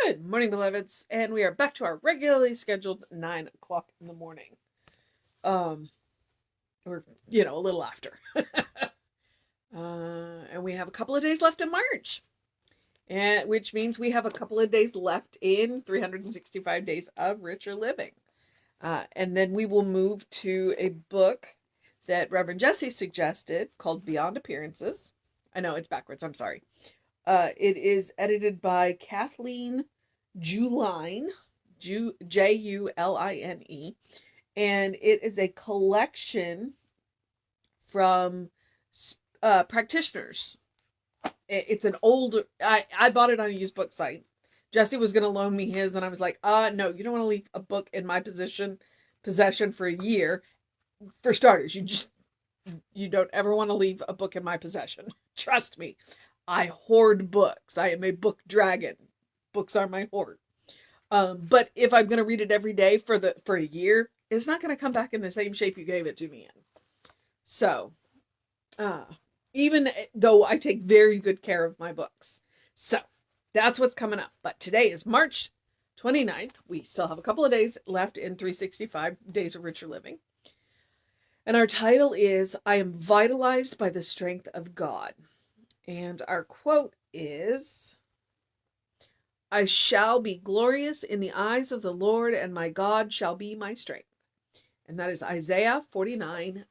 Good morning, beloveds, and we are back to our regularly scheduled 9 o'clock in the morning. Or, a little after. And we have a couple of days left in March, which means we have a couple of days left in 365 days of richer living. And then we will move to a book that Reverend Jesse suggested called Beyond Appearances. I know it's backwards, I'm sorry. It is edited by Kathleen Juline, Juline, and it is a collection from practitioners. It's an old, I bought it on a used book site. Jesse was going to loan me his, and I was like, no, you don't want to leave a book in my possession for a year. For starters, you don't ever want to leave a book in my possession. Trust me. I hoard books. I am a book dragon. Books are my hoard. But if I'm going to read it every day for a year, it's not going to come back in the same shape you gave it to me in. So, even though I take very good care of my books. So, that's what's coming up. But today is March 29th. We still have a couple of days left in 365 Days of Richer Living. And our title is, I Am Vitalized by the Strength of God. And our quote is, I shall be glorious in the eyes of the Lord, and my God shall be my strength. And that is Isaiah 49:5.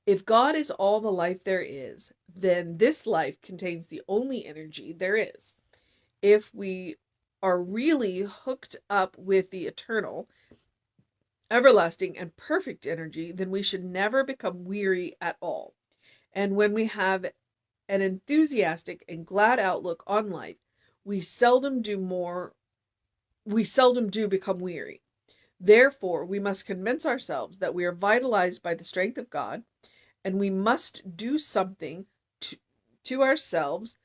If God is all the life there is, then this life contains the only energy there is. If we are really hooked up with the eternal, everlasting, and perfect energy, then we should never become weary at all. And when we have an enthusiastic and glad outlook on life, we seldom do become weary. Therefore, we must convince ourselves that we are vitalized by the strength of God, and we must do something to ourselves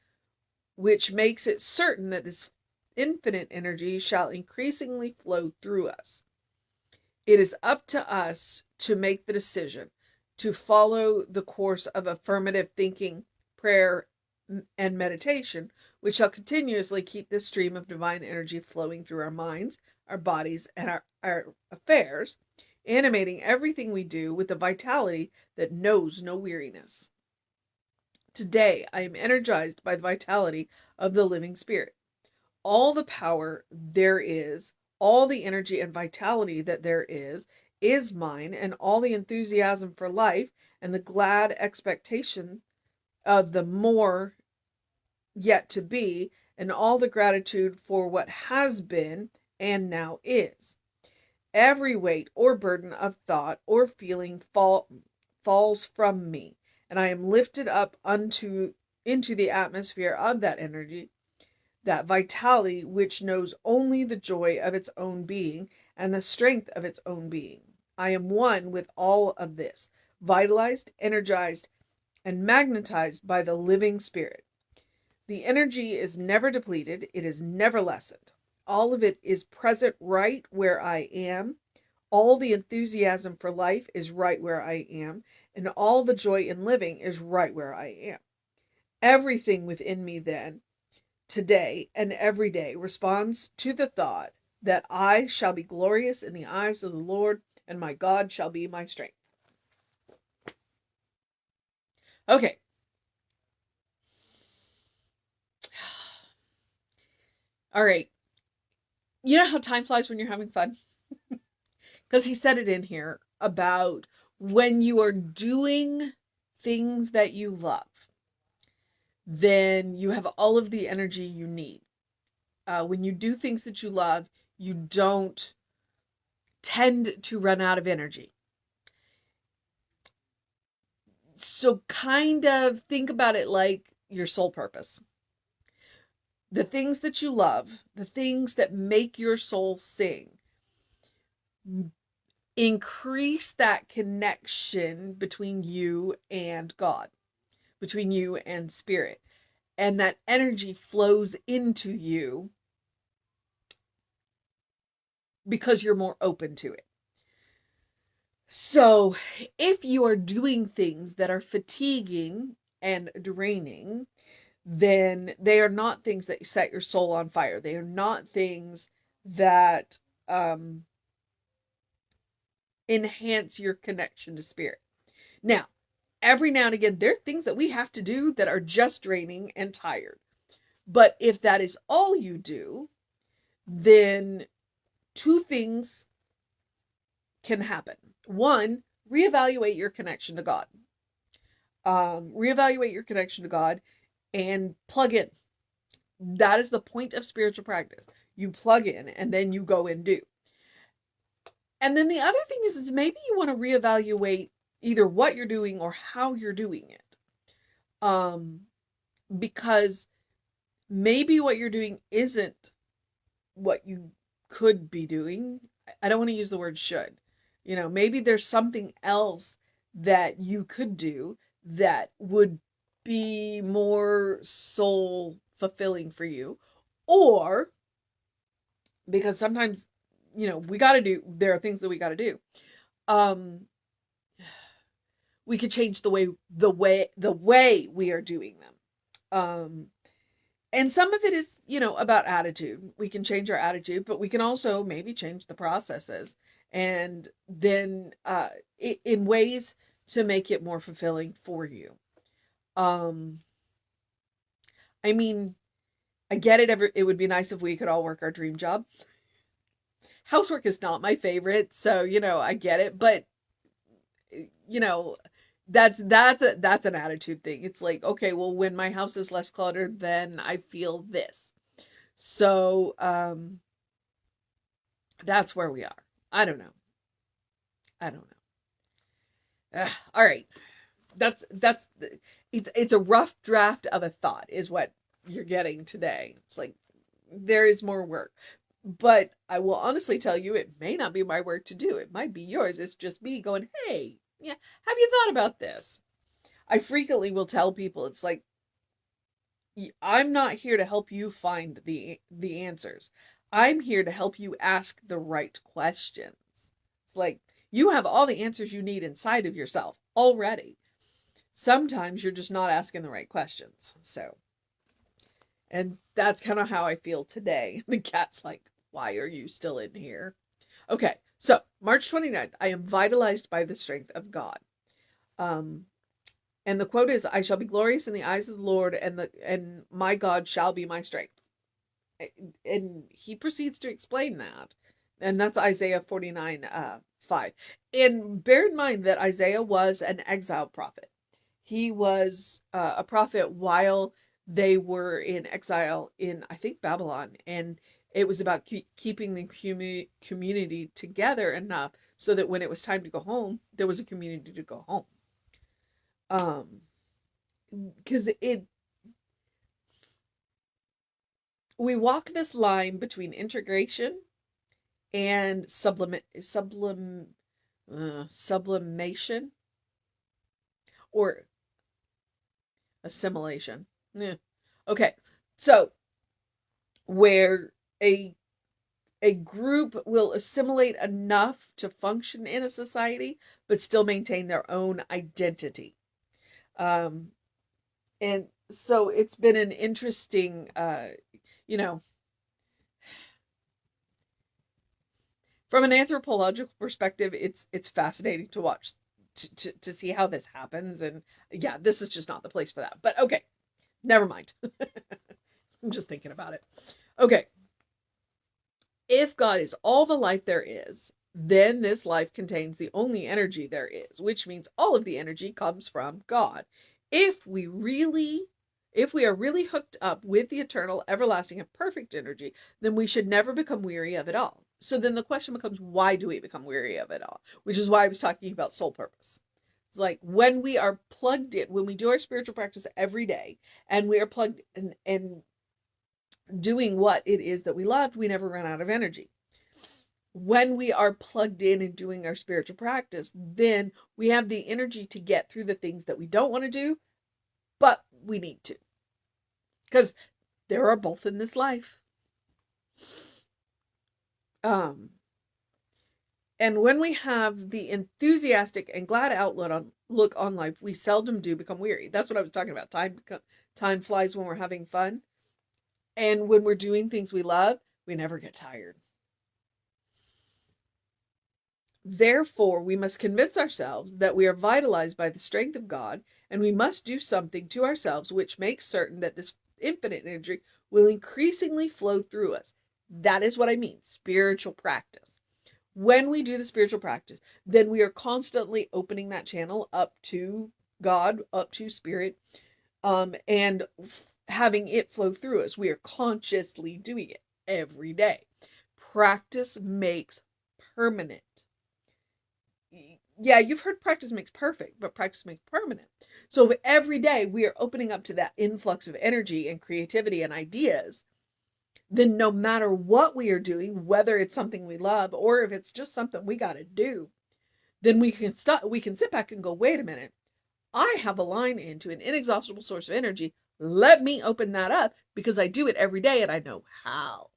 which makes it certain that this infinite energy shall increasingly flow through us. It is up to us to make the decision, to follow the course of affirmative thinking, prayer, and meditation, which shall continuously keep this stream of divine energy flowing through our minds, our bodies, and our affairs, animating everything we do with a vitality that knows no weariness. Today, I am energized by the vitality of the living spirit. All the power there is, all the energy and vitality that there is mine, and all the enthusiasm for life and the glad expectation of the more yet to be, and all the gratitude for what has been and now is. Every weight or burden of thought or feeling falls from me, and I am lifted up into the atmosphere of that energy, that vitality which knows only the joy of its own being and the strength of its own being. I am one with all of this, vitalized, energized, and magnetized by the living spirit. The energy is never depleted, it is never lessened. All of it is present right where I am. All the enthusiasm for life is right where I am, and all the joy in living is right where I am. Everything within me then, today and every day, responds to the thought that I shall be glorious in the eyes of the Lord, and my God shall be my strength. Okay. All right. You know how time flies when you're having fun? Because he said it in here about when you are doing things that you love, then you have all of the energy you need. When you do things that you love, you don't tend to run out of energy. So kind of think about it like your soul purpose. The things that you love, the things that make your soul sing, increase that connection between you and God, between you and spirit. And that energy flows into you because you're more open to it. So if you are doing things that are fatiguing and draining, then they are not things that set your soul on fire. They are not things that enhance your connection to spirit. Now, every now and again, there are things that we have to do that are just draining and tired. But if that is all you do, then two things can happen. One, reevaluate your connection to God. Reevaluate your connection to God and plug in. That is the point of spiritual practice. You plug in and then you go and do. And then the other thing is maybe you want to reevaluate either what you're doing or how you're doing it. Because maybe what you're doing isn't what you could be doing. I don't want to use the word should. Maybe there's something else that you could do that would be more soul fulfilling for you. Or because sometimes, there are things that we got to do. We could change the way we are doing them. And some of it is, about attitude. We can change our attitude, but we can also maybe change the processes and then in ways to make it more fulfilling for you. I mean, I get it. It would be nice if we could all work our dream job. Housework is not my favorite, so, I get it, but that's an attitude thing. It's like, okay, well, when my house is less cluttered, then I feel this. So, that's where we are. I don't know. All right. It's a rough draft of a thought is what you're getting today. It's like, there is more work, but I will honestly tell you, it may not be my work to do. It might be yours. It's just me going, hey, yeah, have you thought about this? I frequently will tell people, it's like, I'm not here to help you find the answers. I'm here to help you ask the right questions. It's like, you have all the answers you need inside of yourself already. Sometimes you're just not asking the right questions. So, and that's kind of how I feel today. The cat's like, why are you still in here? Okay, so March 29th, I am vitalized by the strength of God. And the quote is, I shall be glorious in the eyes of the Lord, and my God shall be my strength. And he proceeds to explain that. And that's Isaiah 49, 5. And bear in mind that Isaiah was an exiled prophet. He was a prophet while they were in exile in, I think, Babylon. And it was about keeping the community together enough so that when it was time to go home, there was a community to go home. Because we walk this line between integration and sublimation or assimilation. Yeah. Okay, so where a group will assimilate enough to function in a society, but still maintain their own identity. And so it's been an interesting, from an anthropological perspective, it's fascinating to watch, to see how this happens. And yeah, this is just not the place for that. But okay, never mind. I'm just thinking about it. Okay. If God is all the life there is, then this life contains the only energy there is, which means all of the energy comes from God. If we are really hooked up with the eternal, everlasting, and perfect energy, then we should never become weary of it all. So then the question becomes, why do we become weary of it all? Which is why I was talking about soul purpose. It's like when we are plugged in, when we do our spiritual practice every day, and we are plugged in and doing what it is that we love, we never run out of energy. When we are plugged in and doing our spiritual practice, then we have the energy to get through the things that we don't want to do, but we need to. Because there are both in this life. And when we have the enthusiastic and glad outlook on life, we seldom do become weary. That's what I was talking about. Time flies when we're having fun. And when we're doing things we love, we never get tired. Therefore, we must convince ourselves that we are vitalized by the strength of God, and we must do something to ourselves which makes certain that this infinite energy will increasingly flow through us. That is what I mean, spiritual practice. When we do the spiritual practice, then we are constantly opening that channel up to God, up to spirit, and having it flow through us. We are consciously doing it every day. Practice makes permanent. Yeah, you've heard practice makes perfect, but practice makes permanent. So every day we are opening up to that influx of energy and creativity and ideas, then no matter what we are doing, whether it's something we love or if it's just something we got to do, then we can sit back and go, wait a minute, I have a line into an inexhaustible source of energy. Let me open that up because I do it every day and I know how.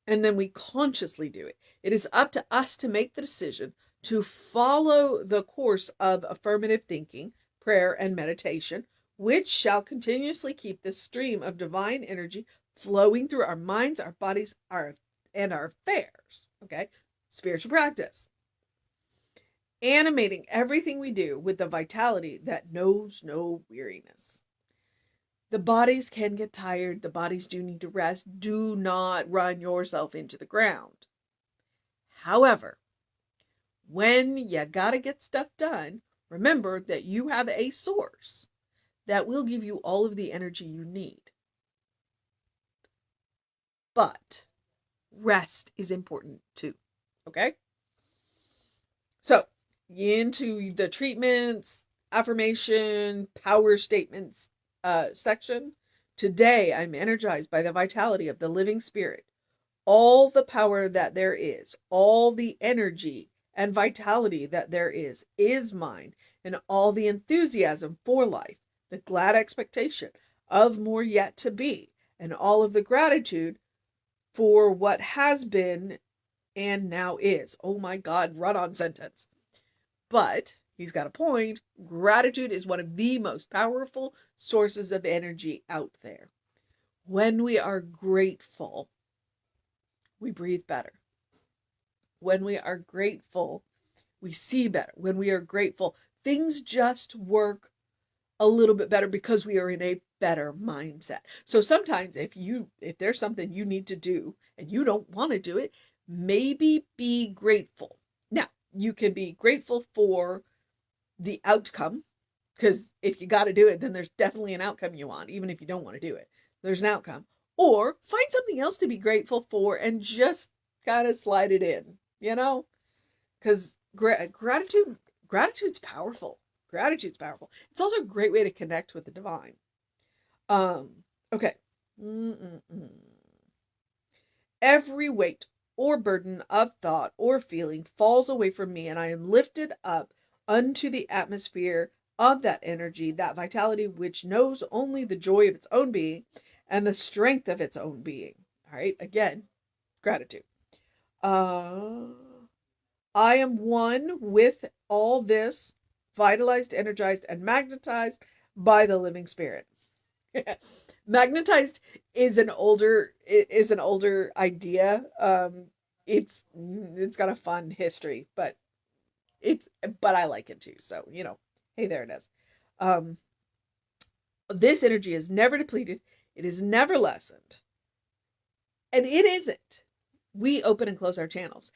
And then we consciously do it. It is up to us to make the decision to follow the course of affirmative thinking, prayer, and meditation, which shall continuously keep this stream of divine energy flowing through our minds, our bodies, and our affairs. Okay? Spiritual practice. Animating everything we do with the vitality that knows no weariness. The bodies can get tired. The bodies do need to rest. Do not run yourself into the ground. However, when you gotta get stuff done, remember that you have a source that will give you all of the energy you need. But rest is important too. Okay? So, into the treatments, affirmation, power statements section. Today, I'm energized by the vitality of the living spirit. All the power that there is, all the energy and vitality that there is mine, and all the enthusiasm for life, the glad expectation of more yet to be, and all of the gratitude for what has been and now is. Oh my God, run-on sentence. But he's got a point. Gratitude is one of the most powerful sources of energy out there. When we are grateful, we breathe better. When we are grateful, we see better. When we are grateful, things just work a little bit better because we are in a better mindset. So sometimes if there's something you need to do and you don't want to do it, maybe be grateful. Now, you can be grateful for the outcome, because if you got to do it, then there's definitely an outcome you want, even if you don't want to do it. There's an outcome. Or find something else to be grateful for and just kind of slide it in, because gratitude's powerful. Gratitude's powerful. It's also a great way to connect with the divine. Okay. Every weight or burden of thought or feeling falls away from me, and I am lifted up unto the atmosphere of that energy, that vitality which knows only the joy of its own being and the strength of its own being. All right, again, gratitude. I am one with all this, vitalized, energized, and magnetized by the living spirit. Magnetized is an older idea. It's got a fun history, but I like it too. So, hey, there it is. This energy is never depleted. It is never lessened. And it isn't. We open and close our channels.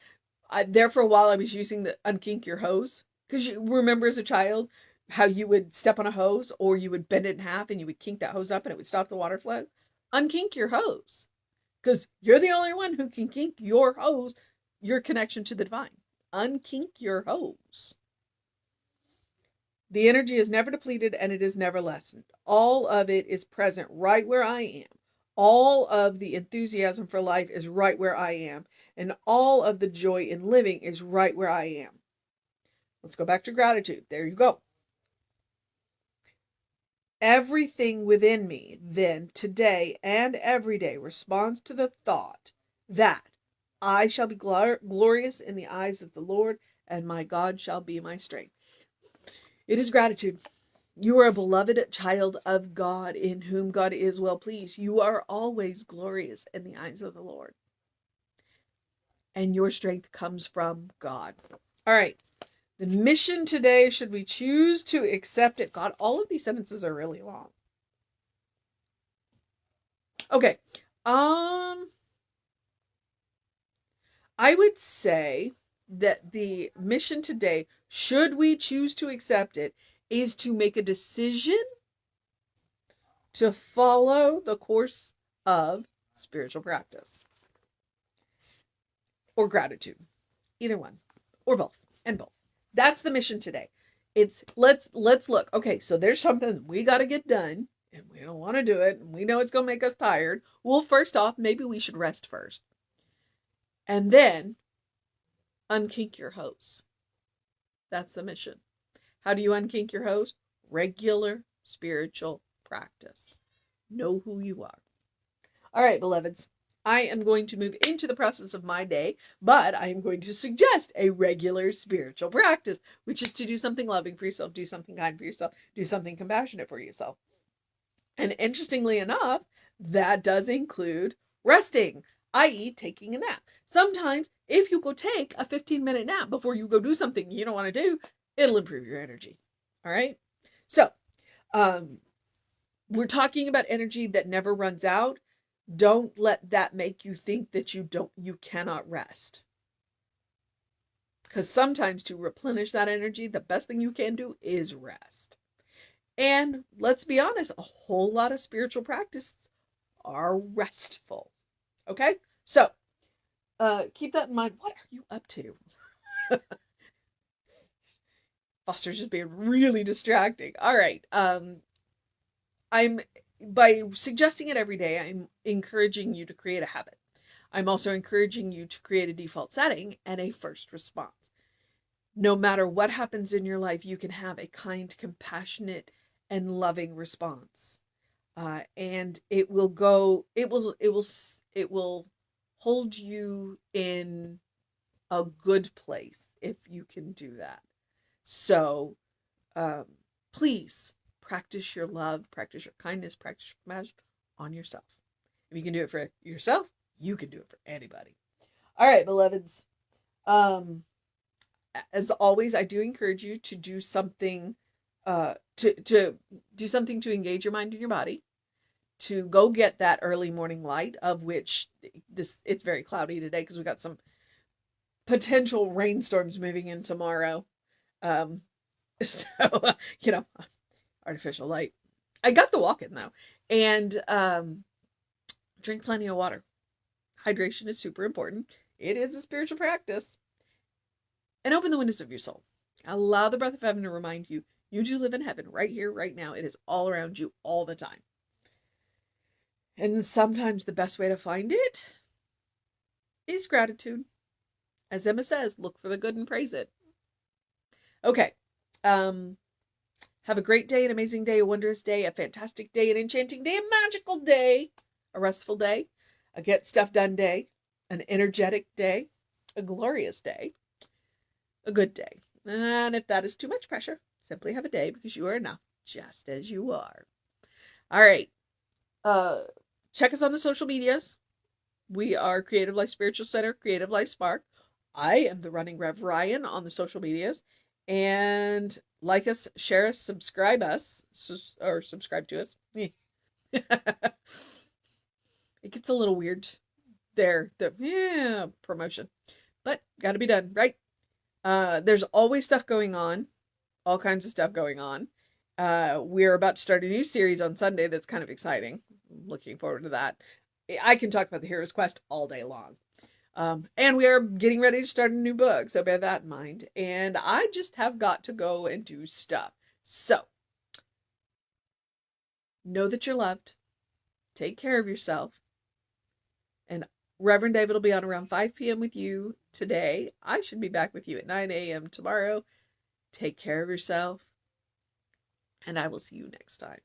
There for a while, I was using the unkink your hose. Because you remember as a child how you would step on a hose or you would bend it in half and you would kink that hose up and it would stop the water flow. Unkink your hose. Because you're the only one who can kink your hose, your connection to the divine. Unkink your hose. The energy is never depleted and it is never lessened. All of it is present right where I am. All of the enthusiasm for life is right where I am. And all of the joy in living is right where I am. Let's go back to gratitude. There you go. Everything within me, then, today and every day, responds to the thought that I shall be glorious in the eyes of the Lord, and my God shall be my strength. It is gratitude. You are a beloved child of God, in whom God is well pleased. You are always glorious in the eyes of the Lord. And your strength comes from God. All right. The mission today, should we choose to accept it? God, all of these sentences are really long. Okay. I would say that the mission today, should we choose to accept it, is to make a decision to follow the course of spiritual practice or gratitude. Either one, or both, and both. That's the mission today. It's let's look. Okay, so there's something we got to get done, and we don't want to do it, and we know it's going to make us tired. Well, first off, maybe we should rest first. And then unkink your hose. That's the mission. How do you unkink your hose? Regular spiritual practice. Know who you are. All right, beloveds. I am going to move into the process of my day, but I am going to suggest a regular spiritual practice, which is to do something loving for yourself, do something kind for yourself, do something compassionate for yourself. And interestingly enough, that does include resting, i.e., taking a nap. Sometimes, if you go take a 15-minute nap before you go do something you don't want to do, it'll improve your energy. All right? So, we're talking about energy that never runs out. Don't let that make you think that you cannot rest. Because sometimes to replenish that energy, the best thing you can do is rest. And let's be honest, a whole lot of spiritual practices are restful. Okay? So, keep that in mind. What are you up to? Foster's just being really distracting. All right. By suggesting it every day, I'm encouraging you to create a habit. I'm also encouraging you to create a default setting and a first response. No matter what happens in your life, you can have a kind, compassionate, and loving response. And it will hold you in a good place if you can do that. So, please practice your love, practice your kindness, practice your compassion on yourself. If you can do it for yourself, you can do it for anybody. All right, beloveds. As always, I do encourage you to do something, to do something to engage your mind and your body, to go get that early morning light, of which it's very cloudy today because we got some potential rainstorms moving in tomorrow. So, artificial light. I got the walk in though. And drink plenty of water. Hydration is super important. It is a spiritual practice. And open the windows of your soul. Allow the breath of heaven to remind you, you do live in heaven right here, right now. It is all around you all the time. And sometimes the best way to find it is gratitude. As Emma says, look for the good and praise it. Okay. Have a great day, an amazing day, a wondrous day, a fantastic day, an enchanting day, a magical day, a restful day, a get stuff done day, an energetic day, a glorious day, a good day. And if that is too much pressure, simply have a day, because you are enough just as you are. All right. Check us on the social medias. We are Creative Life Spiritual Center, Creative Life Spark. I am the running Rev Ryan on the social medias. And like us, share us, subscribe us, or subscribe to us. It gets a little weird there, the promotion. But got to be done, right? There's always stuff going on. All kinds of stuff going on. We're about to start a new series on Sunday that's kind of exciting. I'm looking forward to that. I can talk about the Hero's Quest all day long. And we are getting ready to start a new book, so bear that in mind. And I just have got to go and do stuff. So, know that you're loved. Take care of yourself. And Reverend David will be on around 5 p.m. with you today. I should be back with you at 9 a.m. tomorrow. Take care of yourself. And I will see you next time.